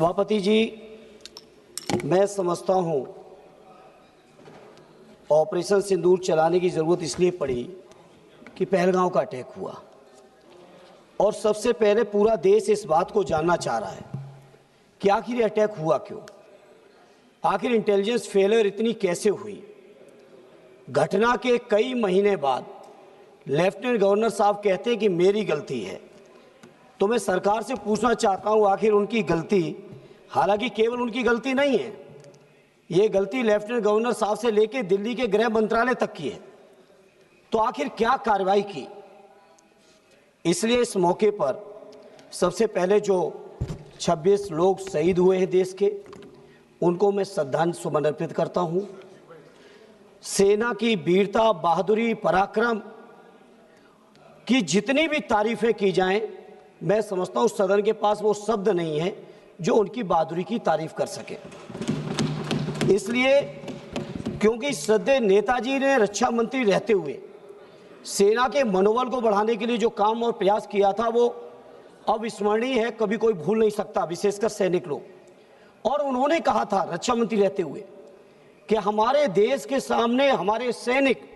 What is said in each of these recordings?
सभापति जी, मैं समझता हूं ऑपरेशन सिंदूर चलाने की ज़रूरत इसलिए पड़ी कि पहलगांव का अटैक हुआ और सबसे पहले पूरा देश इस बात को जानना चाह रहा है कि आखिर ये अटैक हुआ क्यों, आखिर इंटेलिजेंस फेलियर इतनी कैसे हुई। घटना के कई महीने बाद लेफ्टिनेंट गवर्नर साहब कहते हैं कि मेरी गलती है, तो मैं सरकार से पूछना चाहता हूं आखिर उनकी गलती, हालांकि केवल उनकी गलती नहीं है, ये गलती लेफ्टिनेंट गवर्नर साहब से लेकर दिल्ली के गृह मंत्रालय तक की है, तो आखिर क्या कार्रवाई की। इसलिए इस मौके पर सबसे पहले जो 26 लोग शहीद हुए हैं देश के, उनको मैं श्रद्धांजलि सुमन अर्पित करता हूं। सेना की वीरता, बहादुरी, पराक्रम की जितनी भी तारीफें की जाएं, मैं समझता हूं सदन के पास वो शब्द नहीं है जो उनकी बहादुरी की तारीफ कर सके। इसलिए क्योंकि श्रद्धेय नेताजी ने रक्षा मंत्री रहते हुए सेना के मनोबल को बढ़ाने के लिए जो काम और प्रयास किया था वो अविस्मरणीय है, कभी कोई भूल नहीं सकता, विशेषकर सैनिक लोग। और उन्होंने कहा था रक्षा मंत्री रहते हुए कि हमारे देश के सामने हमारे सैनिक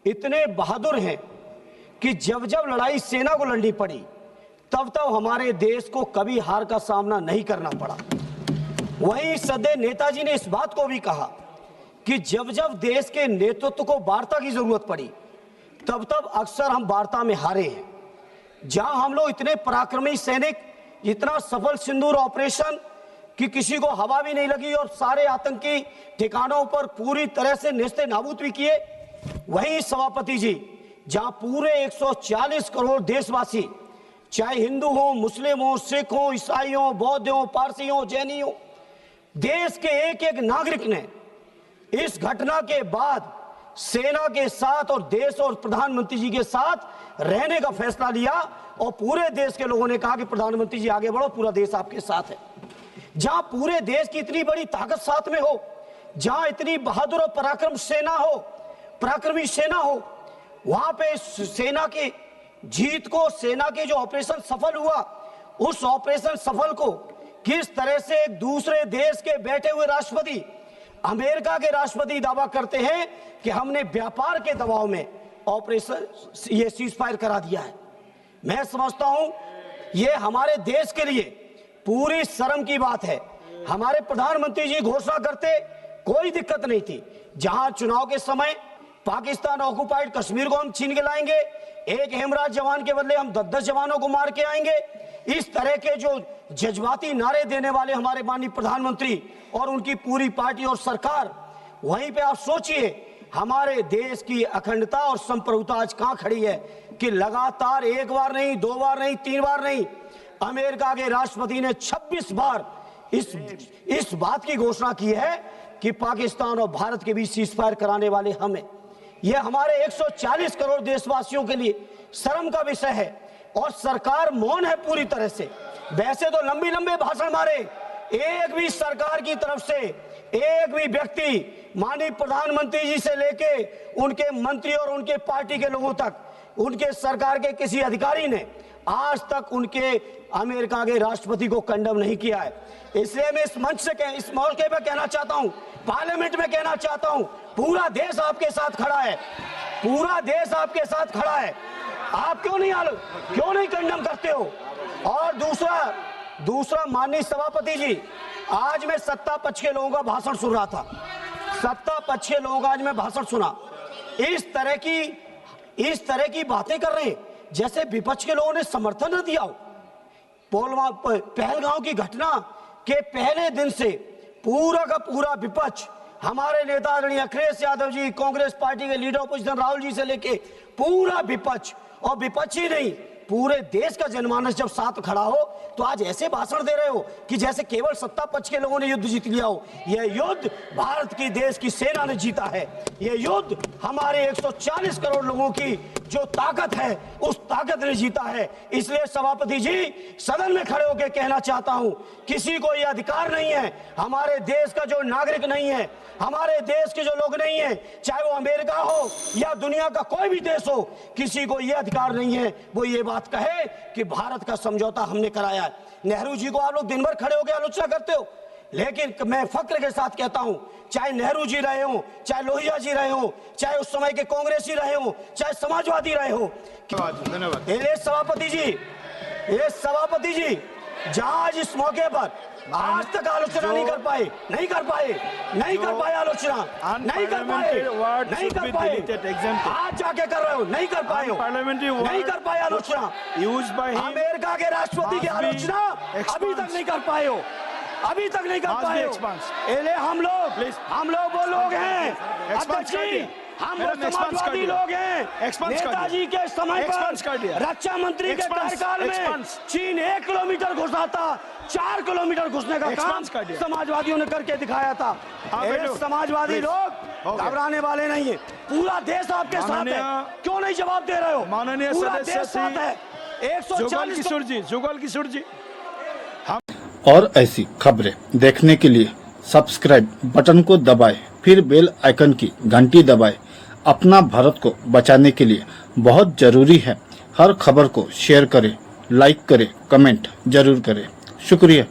इतने बहादुर हैं कि जब जब लड़ाई सेना को लड़नी पड़ी तब तब हमारे देश को कभी हार का सामना नहीं करना पड़ा। वहीं श्रद्धेय नेताजी ने इस बात को भी कहा कि जब जब देश के नेतृत्व को वार्ता की जरूरत पड़ी तब तब अक्सर हम वार्ता में हारे हैं। जहां हम लोग इतने पराक्रमी सैनिक, इतना सफल सिंदूर ऑपरेशन कि किसी को हवा भी नहीं लगी और सारे आतंकी ठिकानों पर पूरी तरह से नेस्ते नाबूद भी किए, वहीं सभापति जी जहां पूरे 140 करोड़ देशवासी, चाहे हिंदू हो, मुस्लिम हो, सिख हो, ईसाई हो, बौद्ध हो, पारसी हो, जैनी हो, देश के एक एक नागरिक ने इस घटना के बाद सेना के साथ और देश और प्रधानमंत्री जी के साथ रहने का फैसला लिया और पूरे देश के लोगों ने कहा कि प्रधानमंत्री जी आगे बढ़ो, पूरा देश आपके साथ है। जहां पूरे देश की इतनी बड़ी ताकत साथ में हो, जहां इतनी बहादुर और पराक्रमी सेना हो, वहां पे सेना की जीत को, सेना के जो ऑपरेशन सफल हुआ, उस ऑपरेशन सफल को किस तरह से एक दूसरे देश के बैठे हुए राष्ट्रपति, अमेरिका के राष्ट्रपति दावा करते हैं कि हमने व्यापार के दबाव में ऑपरेशन ये सीज फायर करा दिया है। मैं समझता हूं ये हमारे देश के लिए पूरी शर्म की बात है। हमारे प्रधानमंत्री जी घोषणा करते, कोई दिक्कत नहीं थी, जहां चुनाव के समय पाकिस्तान ऑक्युपाइड कश्मीर को हम छीन के लाएंगे, एक हेमराज जवान के बदले हम 10-10 जवानों को मार के आएंगे, इस तरह के जो जज्बाती नारे देने वाले हमारे माननीय प्रधानमंत्री और उनकी पूरी पार्टी और सरकार, वहीं पे आप सोचिए हमारे देश की अखंडता और संप्रभुता आज कहां खड़ी है कि लगातार एक बार नहीं, 2 बार नहीं, 3 बार नहीं, अमेरिका के राष्ट्रपति ने 26 बार इस बात की घोषणा की है कि पाकिस्तान और भारत के बीच सीज फायर कराने वाले हमें। यह हमारे 140 करोड़ देशवासियों के लिए शर्म का विषय है और सरकार मौन है पूरी तरह से। वैसे तो लंबे भाषण मारे, एक भी सरकार की तरफ से एक भी व्यक्ति, माननीय प्रधानमंत्री जी से लेके उनके मंत्री और उनके पार्टी के लोगों तक, उनके सरकार के किसी अधिकारी ने आज तक उनके अमेरिका के राष्ट्रपति को कंडम नहीं किया है। इसलिए मैं इस मंच से इस मौके पर कहना चाहता हूं, पार्लियामेंट में कहना चाहता हूं, पूरा देश आपके साथ खड़ा है, पूरा देश आपके साथ खड़ा है। आप क्यों नहीं कंडम करते हो। और दूसरा माननीय सभापति जी, आज मैं सत्ता पक्ष के लोगों का भाषण सुन रहा था, सत्ता पक्ष के लोगों का आज मैं भाषण सुना, इस तरह की बातें कर रहे हैं जैसे विपक्ष के लोगों ने समर्थन न दिया हो। पहलगांव की घटना के पहले दिन से पूरा का पूरा विपक्ष, हमारे नेता आदरणीय अखिलेश यादव जी, कांग्रेस पार्टी के लीडर अपोजिशन राहुल जी से लेके पूरा विपक्ष, और विपक्ष ही नहीं पूरे देश का जनमानस जब साथ खड़ा हो तो आज ऐसे भाषण दे रहे हो कि जैसे केवल सत्ता पक्ष के लोगों ने युद्ध जीत लिया हो। यह युद्ध भारत की देश की सेना ने जीता है। यह युद्ध हमारे 140 करोड़ लोगों की जो ताकत है उस ताकत ने जीता है। इसलिए सभापति जी, सदन में खड़े होकर कहना चाहता हूं, किसी को यह अधिकार नहीं है, हमारे देश का जो नागरिक नहीं है, हमारे देश के जो लोग नहीं है, चाहे वो अमेरिका हो या दुनिया का कोई भी देश हो, किसी को यह अधिकार नहीं है वो ये बात बात कहे कि भारत का समझौता हमने कराया है। नेहरू जी को आप लोग दिन भर खड़े होकर आलोचना करते हो, लेकिन मैं फक्र के साथ कहता हूं, चाहे नेहरू जी रहे हो, चाहे लोहिया जी रहे हो, चाहे उस समय के कांग्रेसी रहे हो, चाहे समाजवादी रहे हो, धन्यवाद। ये सभापति जी जहां आज इस मौके पर आज तक आलोचना नहीं कर पाए आलोचना, नहीं कर पाए, आज जाके कर रहे हो, नहीं कर पाए आलोचना। अमेरिका के राष्ट्रपति की आलोचना अभी तक नहीं कर पाए हो, हम लोग वो लोग हैं अध्यक्ष जी, हम समाजवादी लोग हैं। नेताजी के समय पर रक्षा मंत्री के कार्यकाल में चीन 1 किलोमीटर घुसा था, 4 किलोमीटर घुसने का काम समाजवादियों ने करके दिखाया था। समाजवादी लोग घबराने वाले नहीं है, पूरा देश आपके साथ है, क्यों नहीं जवाब दे रहे हो? माननीय सदस्य साथ है। 140 जुगल किशोर जी और ऐसी खबरें देखने के लिए सब्सक्राइब बटन को दबाएं, फिर बेल आइकन की घंटी दबाएं। अपना भारत को बचाने के लिए बहुत जरूरी है। हर खबर को शेयर करें, लाइक करें, कमेंट जरूर करें। शुक्रिया।